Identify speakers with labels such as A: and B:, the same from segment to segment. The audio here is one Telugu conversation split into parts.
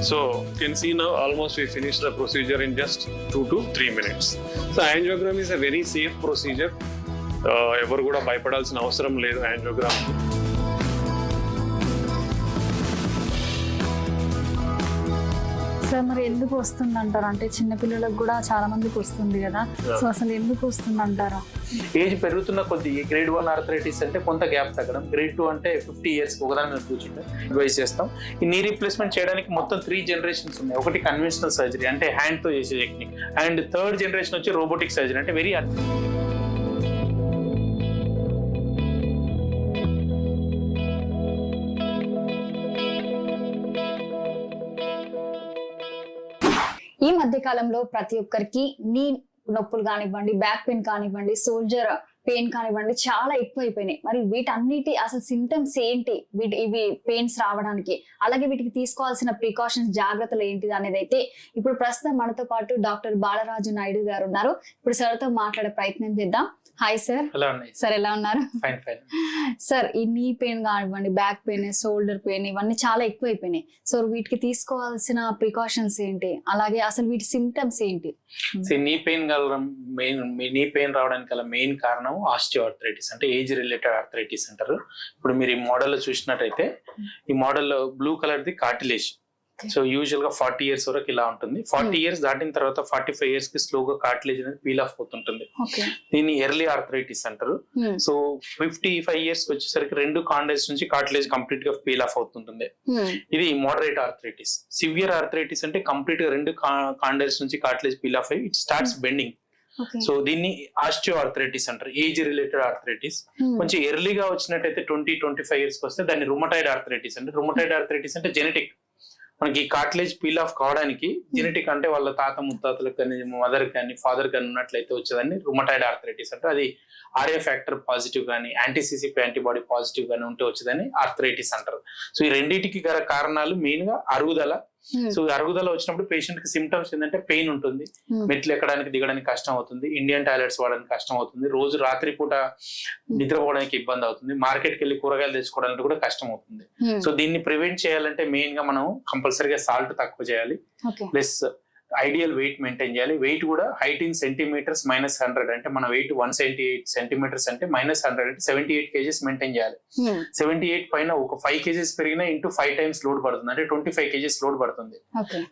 A: So you can see now almost we finished the procedure in just 2 to 3 minutes. So angiogram is a very safe procedure. ఎవరు కూడా భయపడాల్సిన అవసరం లేదు యాంజియోగ్రామ్.
B: సార్ మరి ఎందుకు వస్తుంది అంటారు? అంటే చిన్నపిల్లలకు కూడా చాలా మందికి వస్తుంది కదా, సో అసలు ఎందుకు వస్తుంది అంటారా?
C: ఏజ్ పెరుగుతున్న కొద్ది గ్రేడ్ 1 ఆర్థరైటిస్ అంటే కొంత గ్యాప్ తగ్గడం, గ్రేడ్ 2 అంటే 50 years ఒకదాని మీద కూర్చుంటే అడ్వైస్ చేస్తాం. ఈ నీ రీప్లేస్మెంట్ చేయడానికి మొత్తం 3 generations ఉన్నాయి. ఒకటి కన్వెన్షనల్ సర్జరీ అంటే హ్యాండ్ తో చేసే టెక్నిక్, అండ్ థర్డ్ జనరేషన్ వచ్చి రోబోటిక్ సర్జరీ అంటే వెరీ
B: ఈ మధ్య కాలంలో ప్రతి ఒక్కరికి నీ నొప్పులు కానివ్వండి, బ్యాక్ పెయిన్ కానివ్వండి, సోల్జర్ పెయిన్ కానివ్వండి చాలా ఎక్కువైపోయినాయి. మరి వీటన్నిటి అసలు సింటమ్స్ ఏంటి, ఇవి పెయిన్స్ రావడానికి, అలాగే వీటికి తీసుకోవాల్సిన ప్రికాషన్స్ జాగ్రత్తలు ఏంటిది అనేది అయితే ఇప్పుడు ప్రస్తుతం మనతో పాటు డాక్టర్ బాలరాజు నాయుడు గారు ఉన్నారు. ఇప్పుడు సార్తో మాట్లాడే ప్రయత్నం చేద్దాం. Hi sir. సార్ ఎలా ఉన్నారు? సార్ ఈ నీ పెయిన్ కానివ్వండి, బ్యాక్ పెయిన్, షోల్డర్ పెయిన్ ఇవన్నీ చాలా ఎక్కువైపోయినాయి. సో వీటికి తీసుకోవాల్సిన ప్రికాషన్స్ ఏంటి, అలాగే అసలు వీటి సింటమ్స్ ఏంటి?
C: నీ పెయిన్ నీ పెయిన్ రావడానికి గల మెయిన్ కారణం ఆస్టియోఆర్థరైటిస్ అంటే ఏజ్ రిలేటెడ్ ఆర్థరైటిస్ అంటారు. ఇప్పుడు మీరు ఈ మోడల్ లో చూసినట్టయితే ఈ మోడల్లో blue colour the cartilage. So usual గా 40 years వరకు ఇలా ఉంటుంది. 40 years దాటిన తర్వాత 45 years కి స్లోగా కార్టిలేజ్ అనేది పీల్ ఆఫ్ అవుతుంటుంది. దీన్ని ఎర్లీ ఆర్థరైటిస్ అంటారు. సో 55 years కి వచ్చేసరికి 2 కాండైల్స్ నుంచి కార్టిలేజ్ కంప్లీట్ గా పీల్ ఆఫ్ అవుతుంటుంది. ఇది మోడరేట్ ఆర్థరైటిస్. సివియర్ ఆర్థరైటిస్ అంటే కంప్లీట్ గా 2 కాండైల్స్ నుంచి కార్టిలేజ్ పీల్ ఆఫ్ అయ్యి ఇట్ స్టార్ట్స్ బెండింగ్. సో దీన్ని ఆస్టియోఆర్థరైటిస్ అంటారు, ఏజ్ రిలేటెడ్ ఆర్థరైటిస్. కొంచెం ఎర్లీగా వచ్చినట్టయితే 20-25 years కి వస్తే దాన్ని రుమటాయిడ్ ఆర్థరైటిస్ అంటే, రుమటాయిడ్ ఆర్థరైటిస్ అంటే జెనెటిక్. మనకి కార్టిలేజ్ పీల్ ఆఫ్ కావడానికి జెనెటిక్ అంటే వాళ్ళ తాత ముత్తాతలకు కానీ, మదర్ కానీ, ఫాదర్ కానీ ఉన్నట్లయితే వచ్చేదాన్ని రుమటాయిడ్ ఆర్థరైటిస్ అంటే, అది ఆర్ఏ ఫ్యాక్టర్ పాజిటివ్ కానీ, యాంటీసీసీపీ యాంటీబాడీ పాజిటివ్ కానీ ఉంటే వచ్చేదాన్ని ఆర్థరైటిస్ అంటారు. సో ఈ రెండింటికి గల కారణాలు మెయిన్ గా అరుగుదల. సో అరుగుదల వచ్చినప్పుడు పేషెంట్ కి సిమ్టమ్స్ ఏంటంటే పెయిన్ ఉంటుంది, మెట్లు ఎక్కడానికి దిగడానికి కష్టం అవుతుంది, ఇండియన్ టాయిలెట్స్ వాడడానికి కష్టం అవుతుంది, రోజు రాత్రి పూట నిద్రపోవడానికి ఇబ్బంది అవుతుంది, మార్కెట్కి వెళ్ళి కూరగాయలు తెచ్చుకోవడానికి కూడా కష్టం అవుతుంది. సో దీన్ని ప్రివెంట్ చేయాలంటే మెయిన్ గా మనం కంపల్సరీగా సాల్ట్ తక్కువ చేయాలి, ప్లస్ ఐడియల్ వెయిట్ మెయింటైన్ చేయాలి. వెయిట్ కూడా హైట్ ఇన్ సెంటీమీటర్స్ -100 అంటే మన వెయిట్ 178 centimeters అంటే -100 అంటే 78 kgs మెయింటైన్ చేయాలి. 78 పైన ఒక 5 kgs పెరిగినా ఇంటూ 5 times లోడ్ పడుతుంది అంటే 25 kgs లోడ్ పడుతుంది.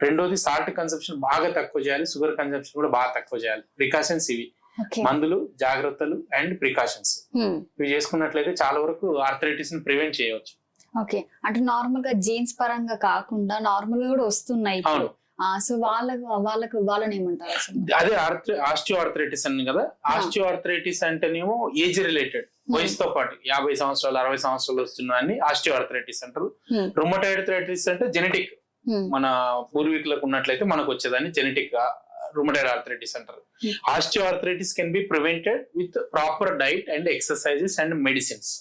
C: రెండోది సాల్ట్ కన్సంప్షన్ బాగా తక్కువ చేయాలి, షుగర్ కన్సంప్షన్ కూడా బాగా తక్కువ చేయాలి. ప్రికాషన్స్ ఇవి మందులు, జాగ్రత్తలు అండ్ ప్రికాషన్స్ ఇవి చేసుకున్నట్లయితే చాలా వరకు ఆర్థరైటిస్ ని ప్రివెంట్ చేయవచ్చు.
B: ఓకే, అంటే నార్మల్ గా జీన్స్ పరంగా కాకుండా నార్మల్ గా కూడా వస్తున్నాయి. సో వాళ్ళని ఏమంటారు?
C: అదే ఆస్టియోఆర్థరైటిస్ అని కదా. ఆస్టియోఆర్థరైటిస్ అంటేనేమో ఏజ్ రిలేటెడ్, వయసుతో పాటు 50 సంవత్సరాలు 60 సంవత్సరాలు వస్తున్నాయని ఆస్టియోఆర్థరైటిస్ అంటారు. రుమటాయిడ్ ఆర్థరైటిస్ అంటే జెనెటిక్, మన పూర్వీకులకు ఉన్నట్లయితే మనకు వచ్చేదాన్ని జెనెటిక్ రుమటాయిడ్ ఆర్థరైటిస్ అంటారు. Osteoarthritis can be prevented with proper diet and exercises and medicines.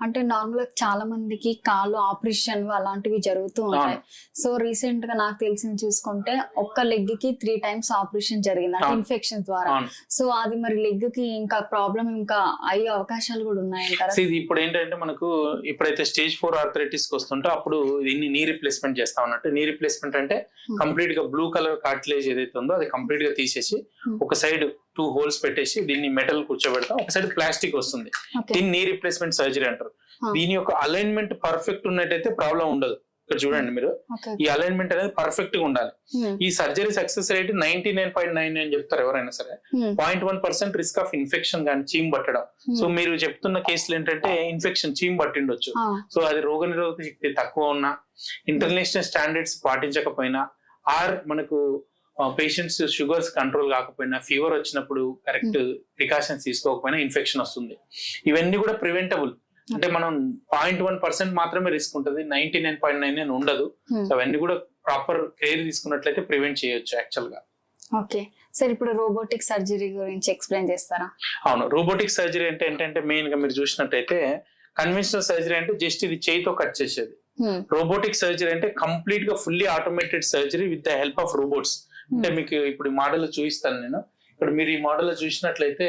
B: అంటే నార్మల్ గా చాలా మందికి కాళ్ళు ఆపరేషన్ అలాంటివి జరుగుతూ ఉంటాయి. సో రీసెంట్ గా నాకు తెలిసింది చూసుకుంటే ఒక్క లెగ్ కి 3 times ఆపరేషన్ జరిగింది అంటే ఇన్ఫెక్షన్ ద్వారా. సో అది మరి లెగ్ కి ఇంకా ప్రాబ్లం ఇంకా అయ్యే అవకాశాలు కూడా ఉన్నాయంటారా?
C: ఇప్పుడు ఏంటంటే మనకు ఇప్పుడైతే స్టేజ్ 4 ఆర్థరైటిస్ కి వస్తుంటే అప్పుడు దీన్ని నీ రీప్లేస్మెంట్ చేస్తా ఉన్నట్టు. నీ రీప్లేస్మెంట్ అంటే కంప్లీట్ గా బ్లూ కలర్ కార్టిలేజ్ ఏదైతే ఉందో అది కంప్లీట్ గా తీసేసి ఒక సైడ్ 2 holes పెట్టేసి దీన్ని మెటల్ కూర్చోబెడతాం, ఒక సైడ్ ప్లాస్టిక్ వస్తుంది. దీన్ని నీ రీప్లేస్మెంట్ సర్జరీ అంటారు. దీని యొక్క అలైన్మెంట్ పర్ఫెక్ట్ ఉన్నట్టయితే ప్రాబ్లం ఉండదు. ఇక్కడ చూడండి మీరు, ఈ అలైన్మెంట్ అనేది పర్ఫెక్ట్ గా ఉండాలి. ఈ సర్జరీ సక్సెస్ రేట్ 99.99 చెప్తారు ఎవరైనా సరే. 0.1% రిస్క్ ఆఫ్ ఇన్ఫెక్షన్ కానీ చీమ్ పట్టడం. సో మీరు చెప్తున్న కేసులు ఏంటంటే ఇన్ఫెక్షన్ చీమ్ పట్టిండొచ్చు. సో అది రోగనిరోధక శక్తి తక్కువ ఉన్నా, ఇంటర్నేషనల్ స్టాండర్డ్స్ పాటించకపోయినా, ఆర్ మనకు పేషెంట్స్ షుగర్స్ కంట్రోల్ కాకపోయినా, ఫీవర్ వచ్చినప్పుడు కరెక్ట్ ప్రికాషన్స్ తీసుకోకపోయినా ఇన్ఫెక్షన్ వస్తుంది. ఇవన్నీ కూడా ప్రివెంటబుల్. అంటే మనం 0.1% మాత్రమే రిస్క్ ఉంటుంది, 99.99 ఉండదు. అవన్నీ కూడా ప్రాపర్ కేర్ తీసుకున్నట్లయితే ప్రివెంట్ చేయొచ్చు యాక్చువల్ గా.
B: ఓకే సార్, ఇప్పుడు రోబోటిక్ సర్జరీ గురించి ఎక్స్ప్లెయిన్ చేస్తారా?
C: అవును, రోబోటిక్ సర్జరీ అంటే ఏంటంటే మెయిన్ గా మీరు చూసినట్టయితే కన్వెన్షనల్ సర్జరీ అంటే జస్ట్ ఇది చేయితో కట్ చేసేది. రోబోటిక్ సర్జరీ అంటే కంప్లీట్ గా fully automated surgery with the help of robots. అంటే మీకు ఇప్పుడు ఈ మోడల్ చూపిస్తాను నేను. ఇక్కడ మీరు ఈ మోడల్ చూసినట్లయితే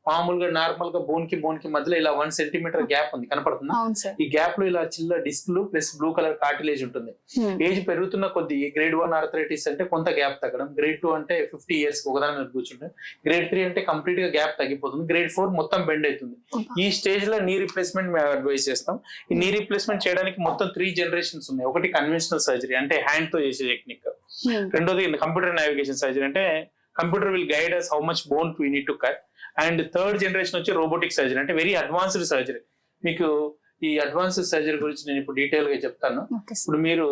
C: మామూలుగా నార్మల్ గా బోన్ కి మధ్యలో ఇలా 1 సెంటీమీటర్ గ్యాప్ ఉంది, కనపడుతుందా?
B: అవును సార్.
C: ఈ గ్యాప్ లో ఇలా చిల్ల డిస్క్లు ప్లస్ బ్లూ కలర్ కార్టిలేజ్ ఉంటుంది. ఏజ్ పెరుగుతున్న కొద్ది గ్రేడ్ 1 ఆర్థరైటిస్ అంటే కొంత గ్యాప్ తగ్గడం, గ్రేడ్ 2 అంటే 50 years ఒకదాని మీద కూర్చుంటే, గ్రేడ్ 3 అంటే కంప్లీట్ గా గ్యాప్ తగ్గిపోతుంది, గ్రేడ్ 4 మొత్తం బెండ్ అవుతుంది. ఈ స్టేజ్ లో నీ రిప్లేస్మెంట్ మేము అడ్వైస్ చేస్తాం. ఈ నీ రిప్లేస్మెంట్ చేయడానికి మొత్తం 3 generations ఉన్నాయి. ఒకటి కన్వెన్షనల్ సర్జరీ అంటే హ్యాండ్ తో చేసే టెక్నిక్, రెండోది కంప్యూటర్ నావిగేషన్ సర్జరీ అంటే computer will guide us how much bone we need to cut, and third generation వచ్చి రోబోటిక్ సర్జరీ అంటే వెరీ అడ్వాన్స్డ్ సర్జరీ. మీకు ఈ అడ్వాన్స్డ్ సర్జరీ గురించి నేను ఇప్పుడు డీటెయిల్ గా చెప్తాను. ఇప్పుడు మీరు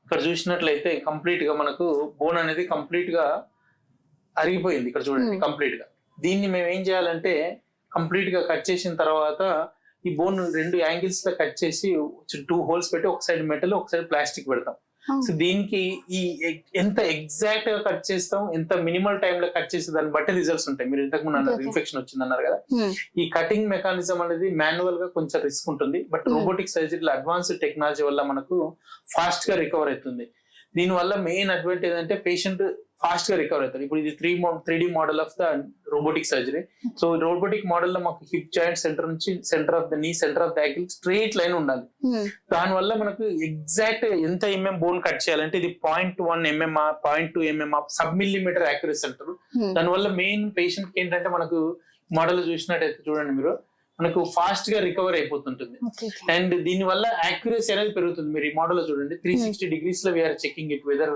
C: ఇక్కడ చూసినట్లయితే కంప్లీట్ గా మనకు బోన్ అనేది కంప్లీట్ గా అరిగిపోయింది. ఇక్కడ చూడండి కంప్లీట్ గా. దీన్ని మేము ఏం చేయాలంటే కంప్లీట్ గా కట్ చేసిన తర్వాత ఈ బోన్ 2 యాంగిల్స్ లో కట్ చేసి 2 holes పెట్టి ఒక సైడ్ మెటల్ ఒక సైడ్ ప్లాస్టిక్ పెడతాం. సో దీనికి ఈ ఎంత ఎగ్జాక్ట్ గా కట్ చేస్తాం, ఎంత మినిమల్ టైమ్ లో కట్ చేస్తే దాన్ని బట్టి రిజల్ట్స్ ఉంటాయి. మీరు ఇంతకు ముందు అన్నారు ఇన్ఫెక్షన్ వచ్చింది అన్నారు కదా, ఈ కటింగ్ మెకానిజం అనేది మాన్యువల్ గా కొంచెం రిస్క్ ఉంటుంది. బట్ రోబోటిక్ సర్జరీలో అడ్వాన్స్డ్ టెక్నాలజీ వల్ల మనకు ఫాస్ట్ గా రికవర్ అవుతుంది. దీని వల్ల మెయిన్ అడ్వాంటేజ్ అంటే పేషెంట్ ఫాస్ట్ గా రికవర్ అవుతారు. ఇప్పుడు ఇది 3D model of the robotic surgery. So robotic model లో మాకు హిప్ జాయింట్ సెంటర్ నుంచి సెంటర్ ఆఫ్ ద నీ, centre of the ankle straight line ఉండాలి. దాని వల్ల మనకు ఎగ్జాక్ట్ ఎంత బోన్ కట్ చేయాలంటే ఇది 0.1 mm, 0.2 mm sub millimetre accuracy అంటారు. దాని వల్ల మెయిన్ పేషెంట్ కి ఏంటంటే మనకు మోడల్ చూసినట్టయితే చూడండి మీరు, మనకు ఫాస్ట్ గా రికవర్ అయిపోతుంటుంది. అండ్ దీని వల్ల యాక్యురసీ అనేది పెరుగుతుంది. మీరు ఈ మోడల్ చూడండి 360 degrees లో we're checking it whether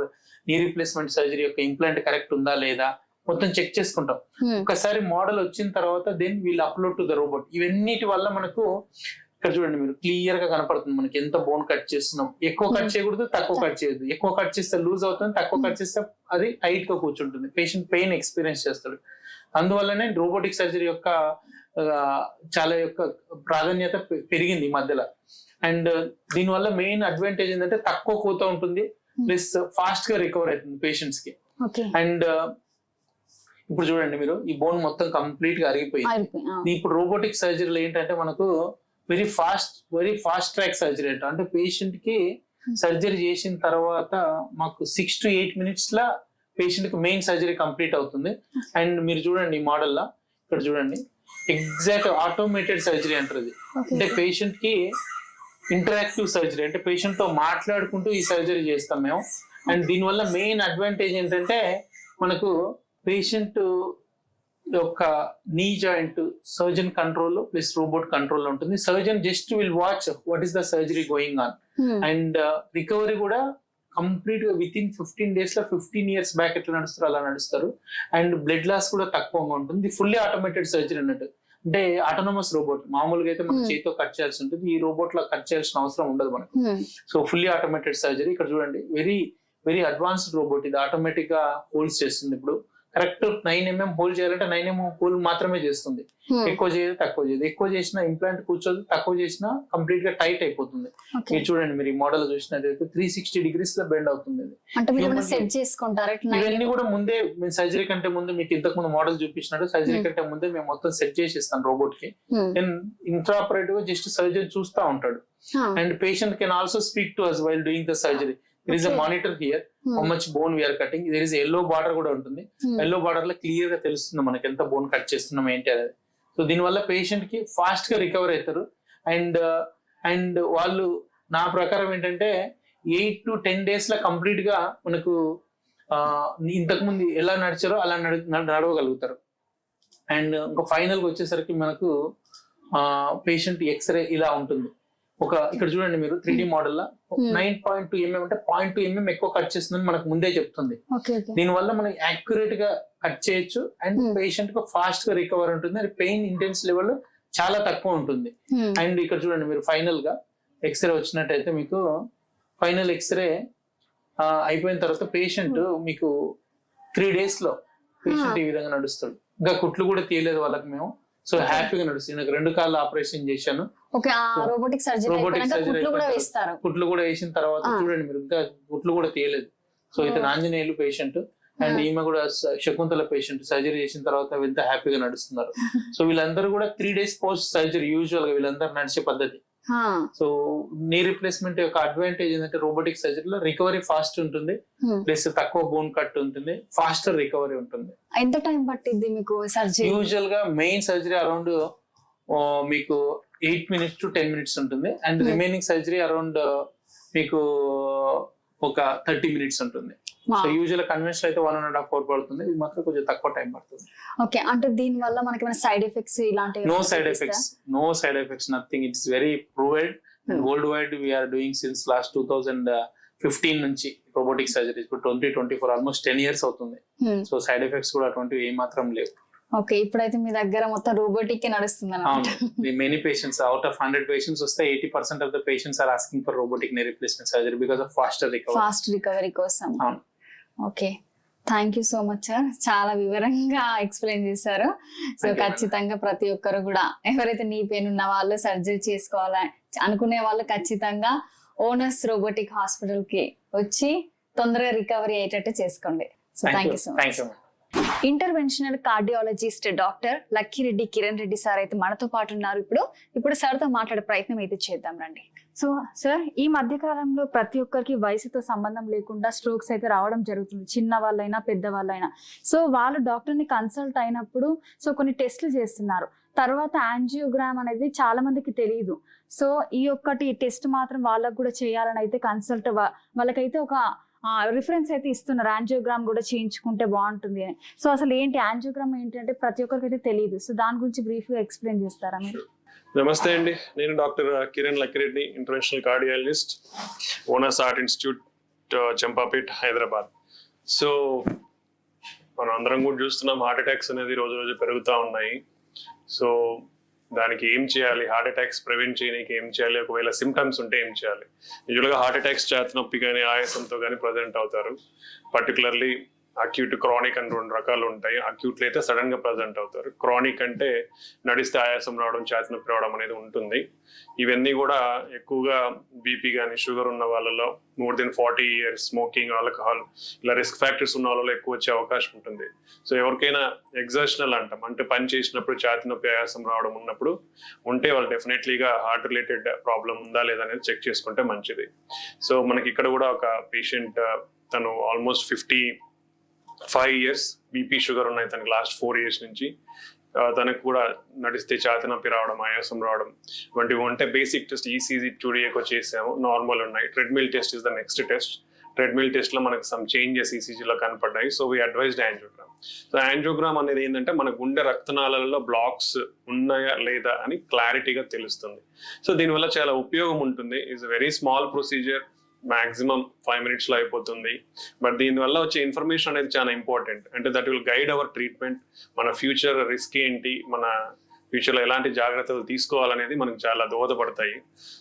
C: knee replacement surgery యొక్క ఇంప్లాంట్ కరెక్ట్ ఉందా లేదా మొత్తం చెక్ చేసుకుంటాం. ఒకసారి మోడల్ వచ్చిన తర్వాత then we'll upload to the robot. ఇవన్నిటి వల్ల మనకు ఇక్కడ చూడండి మీరు క్లియర్ గా కనపడుతుంది మనకి ఎంత బోన్ కట్ చేస్తున్నాం. ఎక్కువ కట్ చేయకూడదు, తక్కువ కట్ చేయదు. ఎక్కువ కట్ చేస్తే లూజ్ అవుతుంది, తక్కువ కట్ చేస్తే అది టైట్ గా కూర్చుంటుంది. పేషెంట్ పెయిన్ ఎక్స్పీరియన్స్ చేస్తాడు. అందువల్లనే రోబోటిక్ సర్జరీ యొక్క చాలా యొక్క ప్రాధాన్యత పెరిగింది ఈ మధ్యలో. అండ్ దీనివల్ల మెయిన్ అడ్వాంటేజ్ ఏంటంటే తక్కువ కోత ఉంటుంది, ప్లస్ ఫాస్ట్ గా రికవర్ అవుతుంది పేషెంట్స్ కి. అండ్ ఇప్పుడు చూడండి మీరు ఈ బోన్ మొత్తం కంప్లీట్ గా అరిగిపోయింది. ఇప్పుడు రోబోటిక్ సర్జరీలో ఏంటంటే మనకు వెరీ ఫాస్ట్ ట్రాక్ సర్జరీ అంటే పేషెంట్ కి సర్జరీ చేసిన తర్వాత మాకు 6 to 8 minutes లా పేషెంట్ కి మెయిన్ సర్జరీ కంప్లీట్ అవుతుంది. అండ్ మీరు చూడండి ఈ మోడల్ లా ఇక్కడ చూడండి ఎగ్జాక్ట్ ఆటోమేటెడ్ సర్జరీ అంటారు. ఇది అంటే పేషెంట్ కి ఇంటరాక్టివ్ సర్జరీ అంటే పేషెంట్ తో మాట్లాడుకుంటూ ఈ సర్జరీ చేస్తాం మేము. అండ్ దీనివల్ల మెయిన్ అడ్వాంటేజ్ ఏంటంటే మనకు పేషెంట్ యొక్క knee joint surgeon control plus robot control ఉంటుంది. Surgeon just will watch what is the surgery going on. And recovery కూడా కంప్లీట్ గా విత్ ఇన్ 15 days లో 15 years బ్యాక్ ఎట్లా నడుస్తారు అలా నడుస్తారు. అండ్ బ్లడ్ లాస్ కూడా తక్కువగా ఉంటుంది. ఫుల్లీ ఆటోమేటెడ్ సర్జరీ అన్నట్టు, అంటే ఆటోనమస్ రోబోట్. మామూలుగా అయితే మనం చేతితో కట్ చేయాల్సి ఉంటుంది, ఈ రోబోట్ లో కట్ చేయాల్సిన అవసరం ఉండదు మనకు. So fully automated surgery. ఇక్కడ చూడండి వెరీ అడ్వాన్స్డ్ రోబోట్. ఇది ఆటోమేటిక్ గా హోల్డ్స్ చేస్తుంది. ఇప్పుడు కరెక్ట్ 9 mm హోల్ చేయాలంటే 9 mm హోల్ మాత్రమే చేస్తుంది. ఎక్కువ చేయదు, తక్కువ చేయదు. ఎక్కువ చేసినా ఇంప్లాంట్ కూర్చోదు, తక్కువ చేసినా కంప్లీట్ గా టైట్ అయిపోతుంది. మీరు చూడండి మీరు ఈ మోడల్ చూసినట్లయితే 360 degrees లో బెండ్ అవుతుంది. ఇవన్నీ కూడా ముందే మేము సర్జరీ కంటే ముందు మీకు ఇంతకు ముందు మోడల్ చూపించినట్టు సర్జరీ కంటే ముందే మేము మొత్తం సెట్ చేసి ఇస్తాం రోబోట్ కి. దెన్ ఇంట్రాపరేటివ్ గా జస్ట్ సర్జన్ చూస్తా ఉంటాడు. And patient can also speak to us while doing the surgery. There is a monitor here, how much bone we are cutting. There is a yellow border కూడా ఉంటుంది. yellow border లో క్లియర్ గా తెలుస్తుంది మనకి ఎంత బోన్ కట్ చేస్తున్నాం ఏంటి అనేది. సో దీనివల్ల పేషెంట్ కి ఫాస్ట్ గా రికవర్ అవుతారు. అండ్ వాళ్ళు నా ప్రకారం ఏంటంటే 8 to 10 days లో కంప్లీట్ గా మనకు ఇంతకు ముందు ఎలా నడిచారో అలా నడవగలుగుతారు. అండ్ ఇంకా ఫైనల్ గా వచ్చేసరికి మనకు పేషెంట్ ఎక్స్రే ఇలా ఉంటుంది. ఇక్కడ చూడండి మీరు 3D మోడల్ లో 9.2 mm అంటే 0.2 mm ఎక్కువ కట్ చేస్తుందని మనకు ముందే చెప్తుంది. దీనివల్ల మనం యాక్యురేట్ గా కట్ చేయొచ్చు. అండ్ పేషెంట్ కు ఫాస్ట్ గా రికవర్ ఉంటుంది. అండ్ పెయిన్ ఇంటెన్స్ లెవెల్ చాలా తక్కువ ఉంటుంది. అండ్ ఇక్కడ చూడండి మీరు ఫైనల్ గా ఎక్స్రే వచ్చినట్టయితే మీకు ఫైనల్ ఎక్స్రే అయిపోయిన తర్వాత పేషెంట్ మీకు 3 days లో పేషెంట్ ఈ విధంగా నడుస్తాడు. ఇంకా కుట్లు కూడా తీయలేదు వాళ్ళకి మేము. సో హ్యాపీగా నడుస్తుంది. నాకు 2 కాళ్ళు ఆపరేషన్ చేశాను.
B: రోబోటిక్ సర్జరీ
C: కుట్లు కూడా వేసిన తర్వాత చూడండి మీరు ఇంకా కుట్లు కూడా తీయలేదు. సో ఇతను ఆంజనేయులు పేషెంట్ అండ్ ఈమె కూడా శకుంతల పేషెంట్. సర్జరీ చేసిన తర్వాత ఎంత హ్యాపీగా నడుస్తున్నారు. సో వీళ్ళందరూ కూడా 3 days పోస్ట్ సర్జరీ యూజువల్ గా వీళ్ళందరూ నడిచే పద్ధతి. సో నీ రిప్లేస్మెంట్ యొక్క అడ్వాంటేజ్ ఏంటంటే రోబోటిక్ సర్జరీలో రికవరీ ఫాస్ట్ ఉంటుంది, ప్లస్ తక్కువ బోన్ కట్ ఉంటుంది, ఫాస్టర్ రికవరీ ఉంటుంది.
B: ఎంత టైం పట్టింది మీకు సర్జరీ?
C: యూజువల్ గా మెయిన్ సర్జరీ అరౌండ్ మీకు 8 minutes to 10 minutes ఉంటుంది, అండ్ రిమైనింగ్ సర్జరీ అరౌండ్ మీకు ఒక 30 minutes ఉంటుంది. సో యూజువల్ కన్వెన్షన్ అయితే 1.5 hours పడుతుంది, ఇది మాత్రం కొంచెం తక్కువ టైం పడుతుంది.
B: ఓకే, అంటే దీని వల్ల మనకి ఏమైనా సైడ్ ఎఫెక్ట్స్ ఇలాంటివి?
C: No side effects, nothing. It's very proved and worldwide we're doing since last 2015 నుంచి రోబోటిక్ సర్జరీ. ఇప్పుడు 2024 ఆల్మోస్ట్ 10 years అవుతుంది. సో సైడ్ ఎఫెక్ట్స్ కూడా అటువంటివి ఏ మాత్రం లేవు.
B: ఓకే, ఇప్పుడైతే మీ దగ్గర మొత్తం రోబోటిక్ నడుస్తుంది అన్నమాట.
C: Many patients, out of 100 patients వస్తే 80% of the patients are asking for robotic knee replacement surgery because of fast recovery కోసం.
B: Okay, thank you so much sir, చాలా వివరంగా ఎక్స్ప్లెయిన్ చేశారు. సో ఖచ్చితంగా ప్రతి ఒక్కరు కూడా ఎవరైతే నీ పెయిన్ ఉన్న వాళ్ళు సర్జరీ చేసుకోవాలని అనుకునే వాళ్ళు ఖచ్చితంగా ఓనర్స్ రోబోటిక్ హాస్పిటల్ కి వచ్చి తొందరగా రికవరీ అయ్యేటట్టు చేసుకోండి. So thank you so much. Interventional cardiologist doctor Lakkireddy Kiran Reddy sir అయితే మనతో పాటు ఉన్నారు. ఇప్పుడు సార్తో మాట్లాడే ప్రయత్నం అయితే చేద్దాం రండి. సో సార్, ఈ మధ్య కాలంలో ప్రతి ఒక్కరికి వయసుతో సంబంధం లేకుండా స్ట్రోక్స్ అయితే రావడం జరుగుతుంది, చిన్న వాళ్ళైనా పెద్ద వాళ్ళైనా. సో వాళ్ళు డాక్టర్ని కన్సల్ట్ అయినప్పుడు సో కొన్ని టెస్ట్లు చేస్తున్నారు, తర్వాత యాంజియోగ్రామ్ అనేది చాలా మందికి తెలియదు. సో ఈ ఒక్కటి టెస్ట్ మాత్రం వాళ్ళకు కూడా చేయాలని అయితే కన్సల్ట్ వాళ్ళకైతే ఒక రిఫరెన్స్ అయితే ఇస్తున్నారు, యాంజియోగ్రామ్ కూడా చేయించుకుంటే బాగుంటుంది అని. సో అసలు ఏంటి యాంజియోగ్రామ్ ఏంటంటే ప్రతి ఒక్కరికి అయితే తెలియదు. సో దాని గురించి బ్రీఫ్ గా ఎక్స్ప్లెయిన్ చేస్తారా మీరు?
A: నమస్తే అండి, నేను doctor Kiran Lakkireddy, international cardiologist, owners heart institute, Champapet, Hyderabad. So మనం అందరం కూడా చూస్తున్నాం, హార్ట్ అటాక్స్ అనేది రోజు రోజు పెరుగుతూ ఉన్నాయి. సో దానికి ఏం చేయాలి, హార్ట్ అటాక్స్ ప్రివెంట్ చేయడానికి ఏం చేయాలి, ఒకవేళ సిమ్టమ్స్ ఉంటే ఏం చేయాలి. యూజువల్గా హార్ట్ అటాక్స్ ఛాతీ నొప్పి కానీ ఆయాసంతో కానీ ప్రజెంట్ అవుతారు. పర్టికులర్లీ అక్యూట్, క్రానిక్ అని 2 రకాలు ఉంటాయి. అక్యూట్లో అయితే సడన్ గా ప్రజెంట్ అవుతారు. క్రానిక్ అంటే నడిస్తే ఆయాసం రావడం, ఛాతీ నొప్పి రావడం అనేది ఉంటుంది. ఇవన్నీ కూడా ఎక్కువగా బీపీ కానీ షుగర్ ఉన్న వాళ్ళలో, more than 40 years smoking, alcohol, ఇలా రిస్క్ ఫ్యాక్టర్స్ ఉన్న వాళ్ళలో ఎక్కువ వచ్చే అవకాశం ఉంటుంది. సో ఎవరికైనా ఎగ్జర్షనల్ అంటాం, అంటే పని చేసినప్పుడు ఛాతీ నొప్పి, ఆయాసం రావడం ఉన్నప్పుడు ఉంటే వాళ్ళు డెఫినెట్లీగా హార్ట్ రిలేటెడ్ ప్రాబ్లం ఉందా లేదా అనేది చెక్ చేసుకుంటే మంచిది. సో మనకి ఇక్కడ కూడా ఒక పేషెంట్, తను ఆల్మోస్ట్ 55 years బీపీ షుగర్ ఉన్నాయి తనకి లాస్ట్ 4 years నుంచి. తనకు కూడా నడిస్తే ఛాతీ నొప్పి రావడం, ఆయాసం రావడం వంటివి ఉంటే బేసిక్ టెస్ట్ ఈసీజీ 2D చేసాము, నార్మల్ ఉన్నాయి. Treadmill test is the next test. Treadmill test లో మనకు సమ్ చేంజెస్ ఈసీజీలో కనపడ్డాయి. So we advised angiogram. So angiogram అనేది ఏంటంటే మన గుండె రక్తనాళాలలో బ్లాక్స్ ఉన్నాయా లేదా అని క్లారిటీగా తెలుస్తుంది. సో దీనివల్ల చాలా ఉపయోగం ఉంటుంది. It's very small procedure, maximum 5 minutes లో అయిపోతుంది. బట్ దీనివల్ల వచ్చే ఇన్ఫర్మేషన్ అనేది చాలా ఇంపార్టెంట్. అంటే that will guide our treatment. మన ఫ్యూచర్ రిస్క్ ఏంటి, మన ఫ్యూచర్లో ఎలాంటి జాగ్రత్తలు తీసుకోవాలనేది మనకు చాలా దోహదపడతాయి.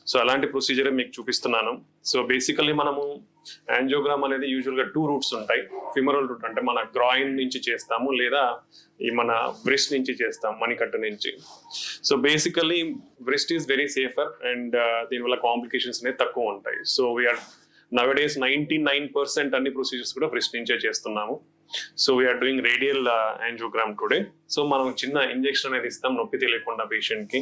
A: సో అలాంటి ప్రొసీజరే మీకు చూపిస్తున్నాను. సో బేసికల్లీ మనము యాంజియోగ్రామ్ అనేది యూజువల్గా 2 routes ఉంటాయి. ఫిమరల్ రూట్ అంటే మన గ్రాయిన్ నుంచి చేస్తాము, లేదా ఈ మన బ్రెస్ట్ నుంచి చేస్తాం, మణికట్టు నుంచి. So basically breast is very safer and దీనివల్ల కాంప్లికేషన్స్ అనేది తక్కువ ఉంటాయి. సో వీఆర్ నవడేస్ 99% అన్ని ప్రొసీజర్స్ కూడా బ్రెస్ట్ నుంచే చేస్తున్నాము. So we're doing radial angiogram today. So మనం చిన్న ఇంజెక్షన్ అనేది ఇస్తాం నొప్పి తెలియకుండా పేషెంట్ కి.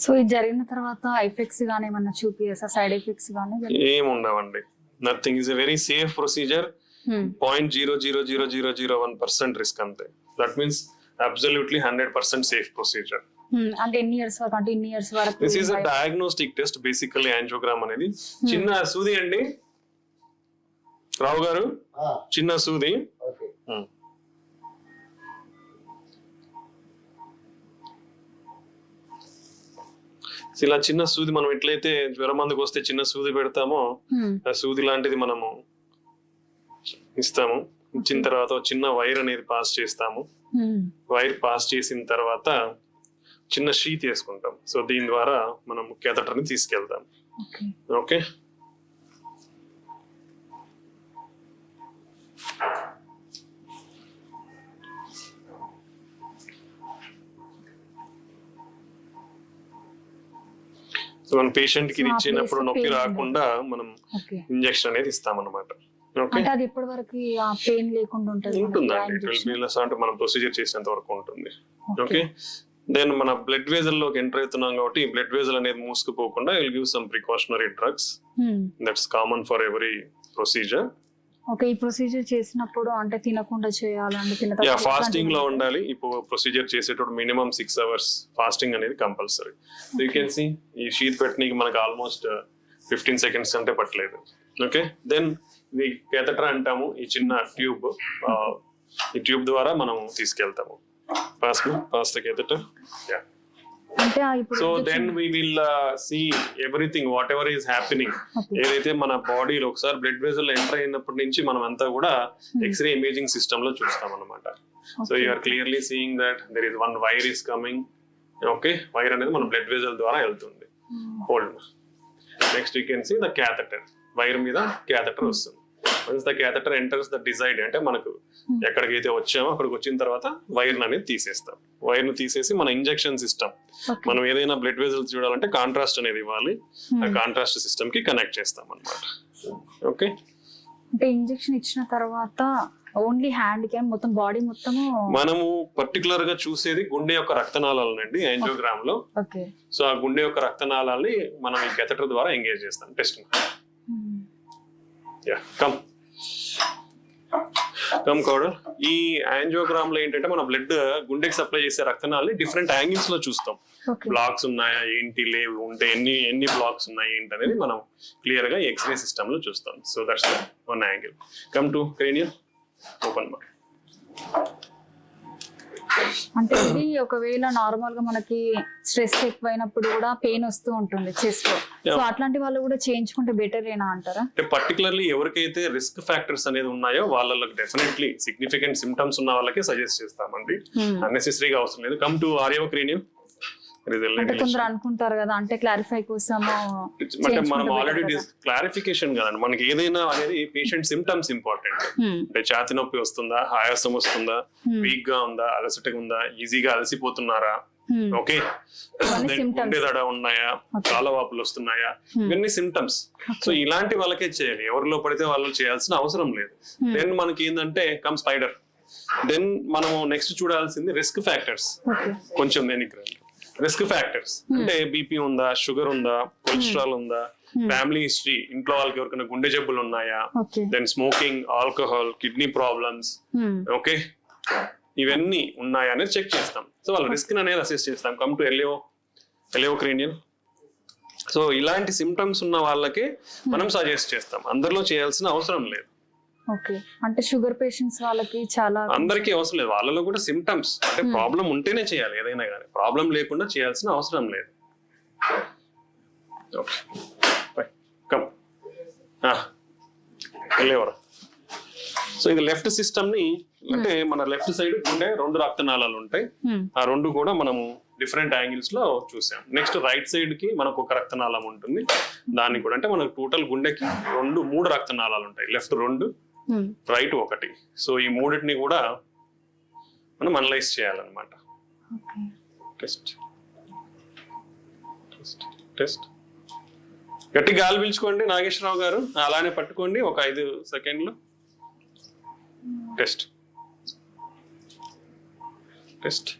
B: సో ఇది జరిగిన తర్వాత ఎఫెక్ట్స్ గానీ ఏమన్నా చూపిస్తా, సైడ్ ఎఫెక్ట్స్ గానీ
A: ఏముండవండి. Nothing. Is a very safe procedure. 0.00001% risk అంతే. That means absolutely 100% safe procedure.
B: అంటే ఎన్ని ఇయర్స్ వరకు, అంటే ఇన్ని ఇయర్స్ వరకు?
A: This is a diagnostic test. Basically angiogram అనేది చిన్న సూది అండి రావు గారు, చిన్న సూది. ఇలా చిన్న సూది మనం ఎట్లయితే జ్వరం మందుకు వస్తే చిన్న సూది పెడతామో, ఆ సూది లాంటిది మనము ఇస్తాము. ఇచ్చిన తర్వాత చిన్న వైర్ అనేది పాస్ చేస్తాము. వైర్ పాస్ చేసిన తర్వాత చిన్న షీట్ వేసుకుంటాం. సో దీని ద్వారా మనం కేథటర్ ని తీసుకెళ్తాం. ఓకే, సో మన పేషెంట్ కి ఇచ్చినప్పుడు నొప్పి రాకుండా మనం ఇంజెక్షన్ అనేది ఇస్తాం అన్నమాట. ఓకే,
B: అది ఇప్పటి వరకు పెయిన్ లేకుండా
A: ఉంటుందండి. 12 minutes అంటే మనం ప్రొసీజర్ చేసేంత వరకు ఉంటుంది. ఓకే, దెన్ మన బ్లడ్ వెజల్ లోకి ఎంటర్ అవుతున్నాం కాబట్టి ఈ బ్లడ్ వెజల్ అనేది మూసుకుపోకుండా will give some precautionary drugs that's common for every procedure.
B: Okay, ఈ ప్రొసీజర్ చేసినప్పుడు అంటే తినకుండా చేయాలండి?
A: ఫాస్టింగ్ లో ఉండాలి. ఇప్పుడు ప్రొసీజర్ చేసేటప్పుడు మినిమం 6 hours ఫాస్టింగ్ అనేది కంపల్సరీ. యూ కెన్ సీ ఈ షీట్ పెట్టడానికి మనకు ఆల్మోస్ట్ 15 seconds అంటే పట్టలేదు. ఓకే, దెన్ ఇది కేథటర్ అంటాము. ఈ చిన్న ట్యూబ్, ఈ ట్యూబ్ ద్వారా మనం తీసుకెళ్తాము. Pass the catheter.
B: అంటే ఇప్పుడు
A: so then we will see everything whatever is happening. ఏదైతే మన బాడీలో ఒకసారి బ్లడ్ వెజల్ ఎంటర్ అయినప్పటి నుంచి మనం అంతా కూడా ఎక్స్రే ఇమేజింగ్ సిస్టమ్ లో చూస్తాం అన్నమాట. So you are clearly seeing that there is one wire is coming. Okay, wire అనేది మన బ్లడ్ వెజల్ ద్వారా వెళ్తుంది. Hold. Next you can see the catheter. Wire మీద క్యాథెటర్ వస్తుంది. Once the catheter enters the desired అంటే మనకు ఎక్కడికైతే వచ్చామో అక్కడికి వచ్చిన తర్వాత వైర్ అనేది తీసేస్తాం. వైర్ ను తీసేసి మన ఇంజెక్షన్ సిస్టమ్, మనం ఏదైనా బ్లడ్ వెజల్స్ చూడాలంటే కాంట్రాస్ట్ అనేది ఇవ్వాలి. ఆ కాంట్రాస్ట్ సిస్టమ్ కి కనెక్ట్ చేస్తాం అన్నమాట. ఓకే,
B: అంటే ఇంజెక్షన్ ఇచ్చిన తర్వాత ఓన్లీ హ్యాండ్ కి మొత్తం బాడీ మొత్తము
A: మనము పర్టికులర్ గా చూసేది గుండె యొక్క రక్తనాళాలండి యాంజియోగ్రామ్ లో.
B: ఓకే, సో
A: ఆ గుండె యొక్క రక్తనాళాలని మనం ఈ కేథెటర్ ద్వారా ఎంగేజ్ చేస్తాం. టెస్ట్. కమ్ కౌడర్. ఈ యాంజియోగ్రామ్ లో ఏంటంటే మన బ్లడ్ గుండెకి సప్లై చేసే రక్తనాళాలని డిఫరెంట్ యాంగిల్స్ లో చూస్తాం. బ్లాక్స్ ఉన్నాయా ఏంటి, లేవు ఉంటే ఎన్ని బ్లాక్స్ ఉన్నాయి ఏంటి అనేది మనం క్లియర్ గా ఎక్స్రే సిస్టమ్ లో చూస్తాం. So that's one angle. Come to cranial. Open మా.
B: అంటే ఇది ఒకవేళ నార్మల్ గా మనకి స్ట్రెస్ ఎక్కువైనప్పుడు కూడా పెయిన్ వస్తూ ఉంటుంది చెస్ట్ లో, సో అట్లాంటి వాళ్ళు కూడా చేయించుకుంటే బెటర్ ఏనా అంటారా?
A: పర్టికులర్లీ ఎవరికైతే రిస్క్ ఫ్యాక్టర్స్ అనేది ఉన్నాయో వాళ్ళకి డెఫినెట్లీ సిగ్నిఫికెంట్ సిమ్టమ్స్ ఉన్న వాళ్ళకి సజెస్ట్ చేస్తామండి. అన్నెసెసరీగా అవసరం లేదు. కమ్ టు ఆర్యో క్రేనియల్.
B: అంటే కొందరు అనుకుంటారు కదా, అంటే క్లారిఫై కోసము
A: అంటే మనం ఆల్రెడీ క్లారిఫికేషన్ కదండి. మనకి ఏదైనా అనేది పేషెంట్ సిమ్టమ్స్ ఇంపార్టెంట్. అంటే ఛాతి నొప్పి వస్తుందా, ఆయాసం వస్తుందా, వీక్ గా ఉందా, అలసటగా ఉందా, ఈజీగా అలసిపోతున్నారా, ఓకే, గుండె దడ ఉన్నాయా, కాళ్ళ వాపులు వస్తున్నాయా, ఇవన్నీ సిమ్టమ్స్. సో ఇలాంటి వాళ్ళకే చేయాలి. ఎవరిలో పడితే వాళ్ళు చేయాల్సిన అవసరం లేదు. దెన్ మనకి ఏంటంటే కమ్ స్పైడర్. దెన్ మనము నెక్స్ట్ చూడాల్సింది రిస్క్ ఫ్యాక్టర్స్. కొంచెం దేనికి రిస్క్ ఫ్యాక్టర్స్ అంటే బీపీ ఉందా, షుగర్ ఉందా, కొలెస్ట్రాల్ ఉందా, ఫ్యామిలీ హిస్టరీ, ఇంట్లో వాళ్ళకి ఎవరికైనా గుండె జబ్బులు ఉన్నాయా, then smoking, alcohol, kidney problems, okay, ఇవన్నీ ఉన్నాయా అనేది చెక్ చేస్తాం. సో వాళ్ళ రిస్క్ అనేది అసెస్ చేస్తాం. Come to Helio cranial. So ఇలాంటి సిమ్టమ్స్ ఉన్న వాళ్ళకే మనం సజెస్ట్ చేస్తాం. అందరిలో చేయాల్సిన అవసరం లేదు.
B: ఓకే, అంటే షుగర్ పేషెంట్స్ వాళ్ళకి చాలా
A: అందరికీ అవసరం లేదు. వాళ్ళలో కూడా సిమ్టమ్స్ అంటే ప్రాబ్లం ఉంటేనే చేయాలి ఏదైనా కానీ, ప్రాబ్లం లేకుండా చేయాల్సిన అవసరం లేదు. వెళ్ళేవరా. సో ఇది లెఫ్ట్ సిస్టమ్ ని అంటే మన లెఫ్ట్ సైడ్ ఉండే 2 రక్తనాళాలు ఉంటాయి. ఆ 2 కూడా మనము డిఫరెంట్ యాంగిల్స్ లో చూసాం. నెక్స్ట్ రైట్ సైడ్ కి మనకు ఒక రక్తనాళం ఉంటుంది. దానికి కూడా అంటే మనకు టోటల్ గుండెకి 3 రక్తనాళాలు ఉంటాయి. Left 2, right 1. సో ఈ 3టిని కూడా మనం అనలైజ్ చేయాలన్నమాట. టెస్ట్ గట్టి గాలి పీల్చుకోండి నాగేశ్వరరావు గారు, అలానే పట్టుకోండి ఒక 5 సెకండ్లు. Test test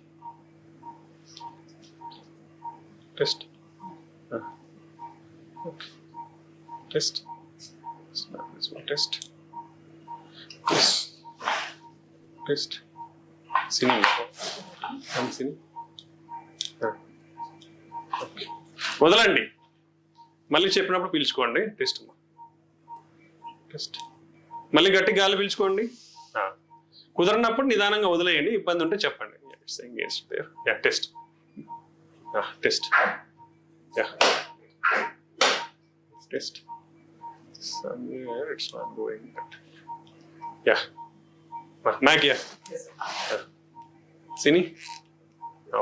A: test test test test. సినీ వదలండి, మళ్ళీ చెప్పినప్పుడు పీల్చుకోండి. Test test. మళ్ళీ గట్టి గాలి పీల్చుకోండి. కుదరనప్పుడు నిదానంగా వదిలేయండి. ఇబ్బంది ఉంటే చెప్పండి. Test test test. Somewhere it's not going, but yeah. Mac, yeah. Sini?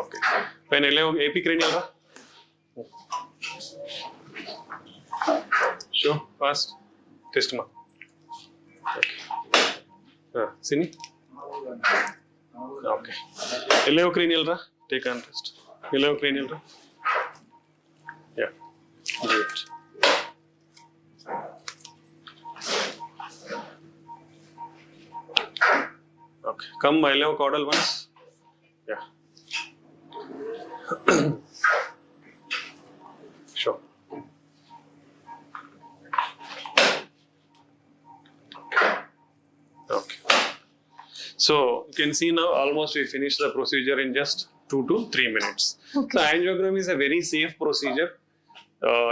A: Okay. When AP cranial, ra? Sure, fast. Test ma. Okay. Sini? Okay. Cranial, ra? Take on test. Cranial, ra? Yeah. Great. Okay, come caudal once. Yeah. Sure. Okay. So you can see now almost we finished the procedure in just 2 to 3 minutes.
B: Okay.
A: So angiogram is a very safe procedure.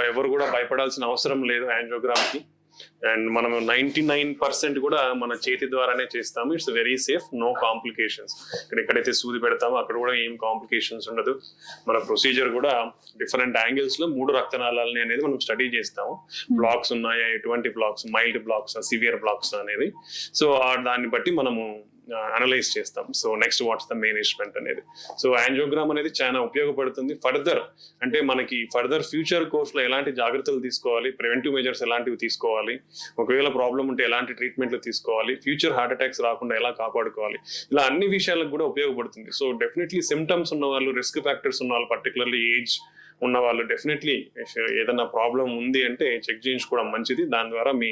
A: ఎవరు కూడా భయపడాల్సిన అవసరం లేదు యాంజియోగ్రామ్ కి. అండ్ మనం 99% కూడా మన చేతి ద్వారానే చేస్తాము. It's very safe, no complications. ఎక్కడైతే సూది పెడతామో అక్కడ కూడా ఏం కాంప్లికేషన్స్ ఉండదు. మన ప్రొసీజర్ కూడా డిఫరెంట్ యాంగిల్స్ లో 3 రక్తనాళాలని అనేది మనం స్టడీ చేస్తాము. బ్లాక్స్ ఉన్నాయా, ఎటువంటి blocks, mild blocks, severe blocks అనేది. సో దాన్ని బట్టి మనము అనలైజ్ చేస్తాం. So next what's the management అనేది. సో యాంజియోగ్రామ్ అనేది చాలా ఉపయోగపడుతుంది. ఫర్దర్ అంటే మనకి ఫర్దర్ ఫ్యూచర్ కోర్స్ లో ఎలాంటి జాగ్రత్తలు తీసుకోవాలి, ప్రివెంటివ్ మెజర్స్ ఎలాంటివి తీసుకోవాలి, ఒకవేళ ప్రాబ్లం ఉంటే ఎలాంటి ట్రీట్మెంట్లు తీసుకోవాలి, ఫ్యూచర్ హార్ట్ అటాక్స్ రాకుండా ఎలా కాపాడుకోవాలి, ఇలా అన్ని విషయాలకు కూడా ఉపయోగపడుతుంది. సో డెఫినెట్లీ సిమ్టమ్స్ ఉన్న వాళ్ళు, రిస్క్ ఫ్యాక్టర్స్ ఉన్న వాళ్ళు, పర్టికులర్లీ ఏజ్ ఉన్న వాళ్ళు డెఫినెట్లీ ఏదైనా ప్రాబ్లం ఉంది అంటే చెక్ చేయించుకోవడం మంచిది. దాని ద్వారా మీ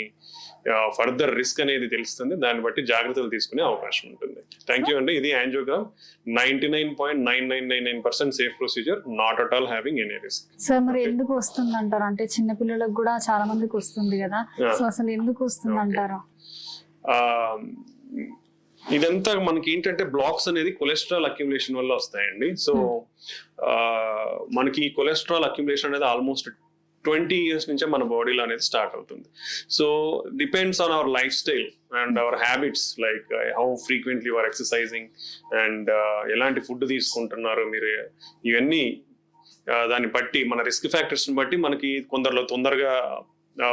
A: ఫర్దర్ రిస్క్ అనేది తెలుస్తుంది. దాన్ని బట్టి జాగ్రత్తలు తీసుకునే అవకాశం ఉంటుంది. థ్యాంక్ యూ అండి. ఇది angiogram 99.9999% safe procedure, not at all having any risk.
B: Sir మరి ఎందుకు వస్తుంది అంటారు? అంటే చిన్న పిల్లలకు కూడా చాలా మందికి వస్తుంది కదా, సో అసలు ఎందుకు వస్తుంది అంటారు?
A: ఇదంతా మనకి ఏంటంటే బ్లాక్స్ అనేది కొలెస్ట్రాల్ అక్యుములేషన్ వల్ల వస్తాయండి. సో మనకి కొలెస్ట్రాల్ అక్యుములేషన్ అనేది ఆల్మోస్ట్ 20 years నుంచే మన బాడీలో అనేది స్టార్ట్ అవుతుంది. So depends on our life style and hour habits, like how frequently your exercising and ఎలాంటి ఫుడ్ తీసుకుంటున్నారు మీరు, ఇవన్నీ దాన్ని బట్టి మన రిస్క్ ఫ్యాక్టర్స్ బట్టి మనకి కొందరిలో తొందరగా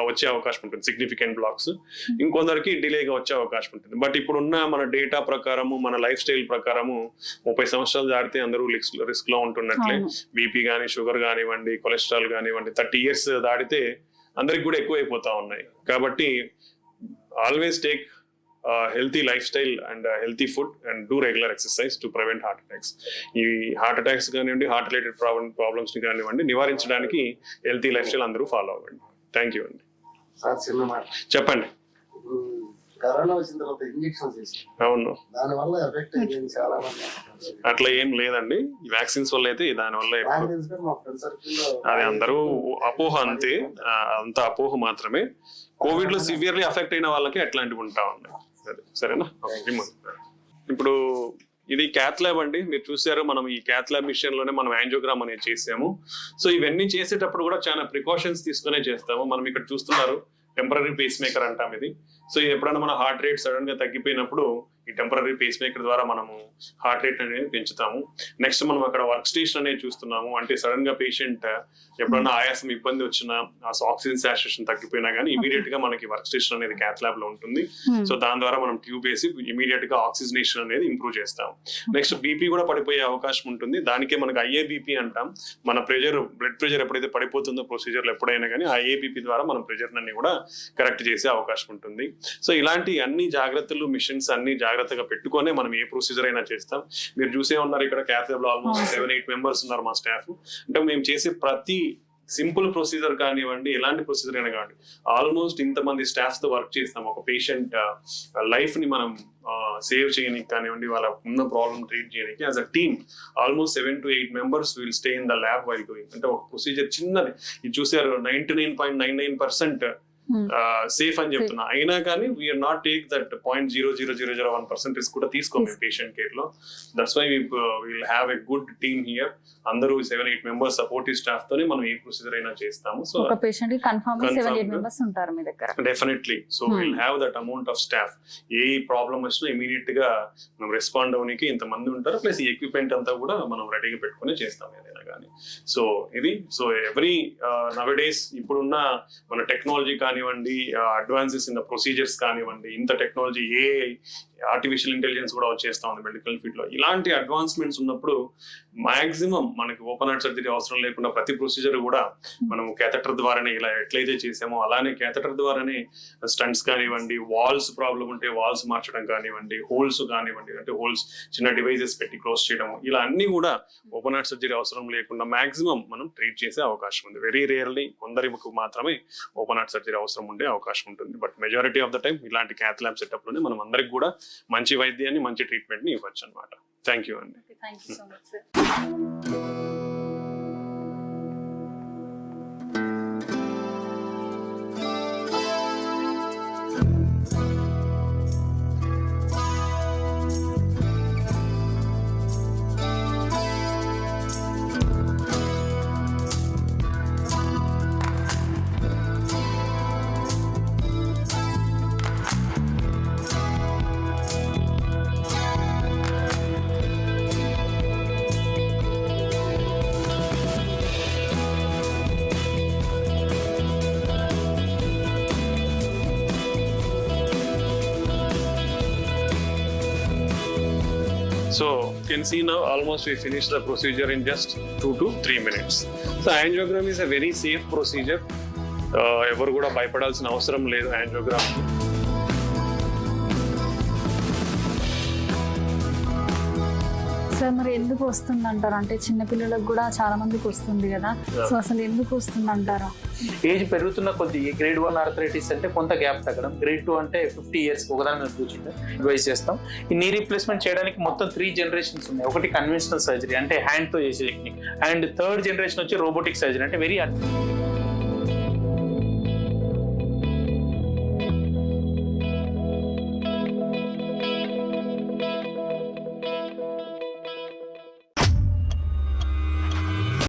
A: వచ్చే అవకాశం ఉంటుంది సిగ్నిఫికెంట్ బ్లాక్స్, ఇంకొందరికి డిలేగా వచ్చే అవకాశం ఉంటుంది. బట్ ఇప్పుడున్న మన డేటా ప్రకారము, మన లైఫ్ స్టైల్ ప్రకారము 30 సంవత్సరాలు దాటితే అందరూ రిస్క్ లో ఉంటున్నట్లే. బీపీ కానీ, షుగర్ కానివ్వండి, కొలెస్ట్రాల్ కానివ్వండి, 30 years దాటితే అందరికి కూడా ఎక్కువ అయిపోతా ఉన్నాయి. కాబట్టి always take healthy lifestyle and healthy food and do regular exercise to prevent heart attacks. ఈ హార్ట్ అటాక్స్ కానివ్వండి, హార్ట్ రిలేటెడ్ ప్రాబ్లమ్స్ ని కానివ్వండి నివారించడానికి హెల్తీ లైఫ్ స్టైల్ అందరూ ఫాలో అవ్వండి. థ్యాంక్ యూ అండి.
D: సార్ చిన్న మాట
A: చెప్పండి.
D: కరోనా వచ్చిన తర్వాత ఇంజెక్షన్స్ చేశారు,
A: అవును,
D: దాని వల్ల ఎఫెక్ట్ అయింది చాలా మంది.
A: అట్లా ఏం లేదండి. వ్యాక్సిన్స్ వల్ల అయితే దాని వల్ల
D: మా ఫ్రెండ్ సర్కిల్ లో
A: అది అందరూ అపోహ, అంతే, అంత అపోహ మాత్రమే. కోవిడ్ లో సివియర్లీ అఫెక్ట్ అయిన వాళ్ళకి అట్లాంటివి ఉంటా ఉన్నాయి. సరేనా? ఇప్పుడు ఇది క్యాత్ ల్యాబ్ అండి. మీరు చూసారు, మనం ఈ క్యాత్ ల్యాబ్ మిషన్ లోనే మనం యాంజియోగ్రామ్ అనేది చేసాము. సో ఇవన్నీ చేసేటప్పుడు కూడా చాలా ప్రికాషన్స్ తీసుకునే చేస్తాము. మనం ఇక్కడ చూస్తున్నారు టెంపరరీ పేస్ మేకర్ అంటాం ఇది. సో ఎప్పుడైనా మన హార్ట్ రేట్ సడన్ గా తగ్గిపోయినప్పుడు ఈ టెంపరరీ పేస్ మేకర్ ద్వారా మనము హార్ట్ రేట్ అనేది పెంచుతాము. నెక్స్ట్ మనం అక్కడ వర్క్ స్టేషన్ అనేది చూస్తున్నాము. అంటే సడన్ గా పేషెంట్ ఎప్పుడన్నా ఆయాసం ఇబ్బంది వచ్చినా, ఆక్సిజన్ సాచురేషన్ తగ్గిపోయినా కానీ ఇమీడియట్ గా మనకి వర్క్ స్టేషన్ అనేది క్యాత్ ల్యాబ్ లో ఉంటుంది. సో దాని ద్వారా మనం ట్యూబ్ వేసి ఇమీడియట్ గా ఆక్సిజనేషన్ అనేది ఇంప్రూవ్ చేస్తాం. నెక్స్ట్ బీపీ కూడా పడిపోయే అవకాశం ఉంటుంది. దానికే మనకి ఐఏబీపీ అంటాం. మన ప్రెషర్, బ్లడ్ ప్రెషర్ ఎప్పుడైతే పడిపోతుందో ప్రొసీజర్లు ఎప్పుడైనా కానీ ఐఏబీపీ ద్వారా మనం ప్రెషర్ అన్ని కూడా కరెక్ట్ చేసే అవకాశం ఉంటుంది. సో ఇలాంటి అన్ని జాగ్రత్తలు, మిషన్స్ అన్ని జాగ్రత్తగా పెట్టుకొని మనం ఏ ప్రొసీజర్ అయినా చేస్తాం. మీరు చూసే ఉన్నారు ఇక్కడ క్యాత్ ల్యాబ్ లో ఆల్మోస్ట్ 7-8 members ఉన్నారు మా స్టాఫ్. అంటే మేము చేసే ప్రతి సింపుల్ ప్రొసీజర్ కానివ్వండి, ఎలాంటి ప్రొసీజర్ అయినా కానివ్వండి, ఆల్మోస్ట్ ఇంతమంది స్టాఫ్ తో వర్క్ చేస్తాం. ఒక పేషెంట్ లైఫ్ ని మనం సేవ్ చేయడానికి కానివ్వండి, వాళ్ళ ఉన్న ప్రాబ్లమ్ ట్రీట్ చేయడానికి as a team almost 7 to 8 members will stay in the lab while doing. అంటే ఒక ప్రొసీజర్ చిన్నది, ఇది చూసారు 99.99% సేఫ్ అని చెప్తున్నా. అయినా కానీ we're not take that 0.00001% risk కూడా తీసుకోండి పేషెంట్ కేర్ లో. That's why will have a good team here. అందరూ 7-8 members సపోర్టివ్ స్టాఫ్ తోనే మనం ఏ ప్రొసీజర్ అయినా చేస్తాము. సో
B: ఒక పేషెంట్ కి కన్ఫర్మ్ 7-8 members ఉంటారు మీ దగ్గర.
A: Definitely. So will have that amount of staff. A problem వచ్చినా ఇమీడియట్ గా మనం రెస్పాండ్ అవ్వడానికి ఇంతమంది ఉంటారు. ప్లస్ ఈ ఎక్విప్మెంట్ అంతా కూడా మనం రెడీగా పెట్టుకుని చేస్తాం ఏదైనా కానీ. సో ఇది ఎవ్రీ నవడేస్ ఇప్పుడున్న మన టెక్నాలజీ కానివ్వండి, అడ్వాన్సెస్ ఇన్ ద ప్రొసీజర్స్ కానివ్వండి, ఇంత టెక్నాలజీ, ఆర్టిఫిషియల్ ఇంటెలిజెన్స్ కూడా వచ్చేస్తా ఉంది మెడికల్ ఫీల్డ్ లో. ఇలాంటి అడ్వాన్స్మెంట్స్ ఉన్నప్పుడు మాక్సిమం మనకి ఓపెన్ హార్ట్ సర్జరీ అవసరం లేకుండా ప్రతి ప్రొసీజర్ కూడా మనం క్యాథెటర్ ద్వారానే, ఇలా ఎట్లయితే చేసామో అలానే క్యాథెటర్ ద్వారానే స్టంట్స్ కానివ్వండి, వాల్స్ ప్రాబ్లం ఉంటే వాల్స్ మార్చడం కానివ్వండి, హోల్స్ కానివ్వండి, అంటే హోల్స్ చిన్న డివైజెస్ పెట్టి క్లోజ్ చేయడం, ఇలా అన్ని కూడా ఓపెన్ హార్ట్ సర్జరీ అవసరం లేకుండా మాక్సిమం మనం ట్రీట్ చేసే అవకాశం ఉంది. వెరీ రేర్లీ కొందరికి మాత్రమే ఓపెన్ హార్ట్ సర్జరీ అవసరం ఉండే అవకాశం ఉంటుంది. But majority of the time ఇలాంటి క్యాత్ ల్యాబ్ సెటప్ లోనే మనం అందరికి కూడా మంచి వైద్యాన్ని, మంచి ట్రీట్మెంట్ ని ఇవ్వచ్చు అనమాట. థ్యాంక్ యూ అండి.
B: Thank you so much, sir.
A: So you can see now almost we finished the procedure in just 2 to 3 minutes. So angiogram is a very safe procedure. ఎవరు కూడా భయపడాల్సిన అవసరం లేదు యాంజియోగ్రామ్.
B: సార్ మరి ఎందుకు వస్తుంది అంటారు? అంటే చిన్నపిల్లలకు కూడా చాలా మందికి వస్తుంది కదా, సో అసలు ఎందుకు వస్తుంది అంటారు?
C: ఏజ్ పెరుగుతున్న కొద్ది గ్రేడ్ 1 ఆర్థరైటిస్ అంటే కొంత గ్యాప్ తగ్గడం, గ్రేడ్ 2 అంటే 50 years ఒకదాని మీద కూర్చుంటే అడ్వైస్ చేస్తాం. ఈ నీ రీప్లేస్మెంట్ చేయడానికి మొత్తం 3 generations ఉన్నాయి. ఒకటి కన్వెన్షనల్ సర్జరీ అంటే హ్యాండ్ తో చేసే టెక్నిక్, అండ్ థర్డ్ జనరేషన్ వచ్చి రోబోటిక్ సర్జరీ అంటే వెరీ